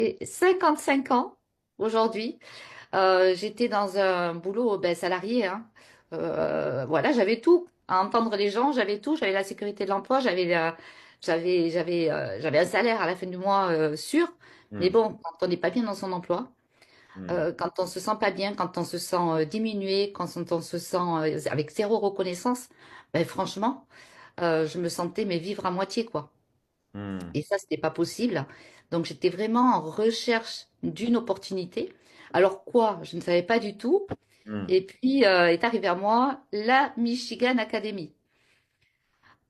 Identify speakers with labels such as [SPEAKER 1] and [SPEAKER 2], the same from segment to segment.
[SPEAKER 1] J'ai 55 ans aujourd'hui. J'étais dans un boulot salarié, hein. Voilà, j'avais tout. À entendre les gens, j'avais tout. J'avais la sécurité de l'emploi, j'avais un salaire à la fin du mois sûr. Mais
[SPEAKER 2] Hmm,
[SPEAKER 1] bon, quand on n'est pas bien dans son emploi,
[SPEAKER 2] hmm,
[SPEAKER 1] quand on se sent pas bien, quand on se sent diminué, quand on se sent avec zéro reconnaissance, ben franchement, je me sentais mais vivre à moitié quoi.
[SPEAKER 2] hmm,
[SPEAKER 1] Et ça, c'était pas possible. Donc, j'étais vraiment en recherche d'une opportunité. Alors quoi? Je ne savais pas du tout.
[SPEAKER 2] hmm.
[SPEAKER 1] Et puis est arrivée à moi la Michigan Academy.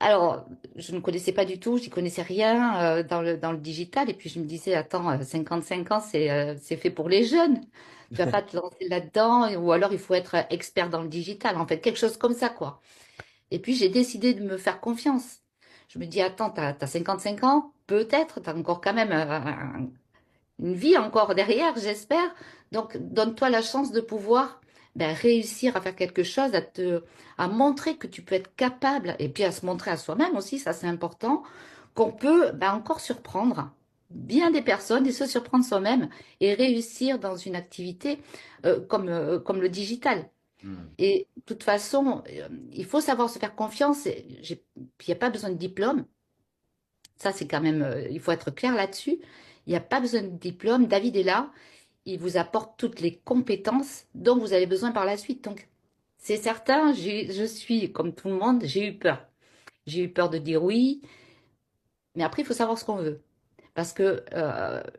[SPEAKER 1] Alors, je ne connaissais pas du tout, j'y connaissais rien dans le digital. Et puis je me disais, attends, 55 ans, c'est fait pour les jeunes. Tu vas pas te lancer là-dedans, ou alors il faut être expert dans le digital, en fait, quelque chose comme ça, quoi. Et puis j'ai décidé de me faire confiance. Je me dis, attends, t'as 55 ans, peut-être, t'as encore quand même une vie encore derrière, j'espère. Donc, donne-toi la chance de pouvoir réussir à faire quelque chose, à montrer que tu peux être capable, et puis à se montrer à soi-même aussi, ça c'est important, qu'on peut encore surprendre bien des personnes et se surprendre soi-même et réussir dans une activité comme le digital.
[SPEAKER 2] Hmm.
[SPEAKER 1] Et de toute façon, il faut savoir se faire confiance. Il n'y a pas besoin de diplôme. Ça, c'est quand même, il faut être clair là-dessus. Il n'y a pas besoin de diplôme. David est là. Il vous apporte toutes les compétences dont vous avez besoin par la suite. Donc, c'est certain, je suis comme tout le monde, j'ai eu peur. J'ai eu peur de dire oui, mais après, il faut savoir ce qu'on veut. Parce que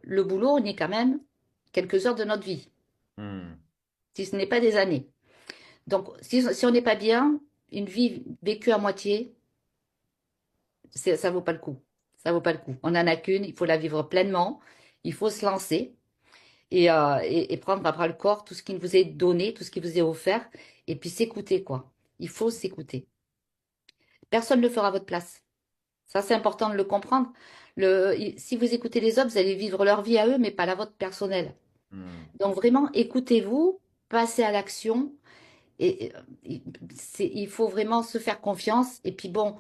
[SPEAKER 1] le boulot, on y est quand même quelques heures de notre vie,
[SPEAKER 2] Hmm.
[SPEAKER 1] si ce n'est pas des années. Donc, si on n'est pas bien, une vie vécue à moitié, ça vaut pas le coup. Ça vaut pas le coup. On n'en a qu'une, il faut la vivre pleinement, il faut se lancer et prendre à bras le corps tout ce qui vous est donné, tout ce qui vous est offert, et puis s'écouter, quoi. Il faut s'écouter. Personne ne le fera à votre place. Ça, c'est important de le comprendre. Si vous écoutez les autres, vous allez vivre leur vie à eux, mais pas la vôtre personnelle.
[SPEAKER 2] Hmm.
[SPEAKER 1] Donc vraiment, écoutez-vous, passez à l'action. Il faut vraiment se faire confiance. Et puis bon,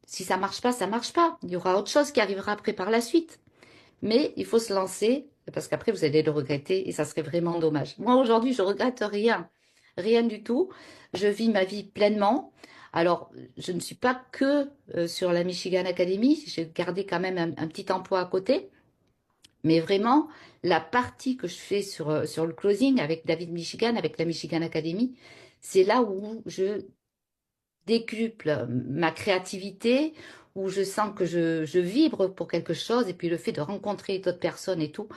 [SPEAKER 1] si ça marche pas, ça marche pas. Il y aura autre chose qui arrivera après par la suite. Mais il faut se lancer parce qu'après, vous allez le regretter et ça serait vraiment dommage. Moi, aujourd'hui, je regrette rien. Rien du tout. Je vis ma vie pleinement. Alors, je ne suis pas que sur la Michigan Academy. J'ai gardé quand même un petit emploi à côté. Mais vraiment, la partie que je fais sur le closing avec David Michigan, avec la Michigan Academy, c'est là où je décuple ma créativité, où je sens que je vibre pour quelque chose, et puis le fait de rencontrer d'autres personnes et tout,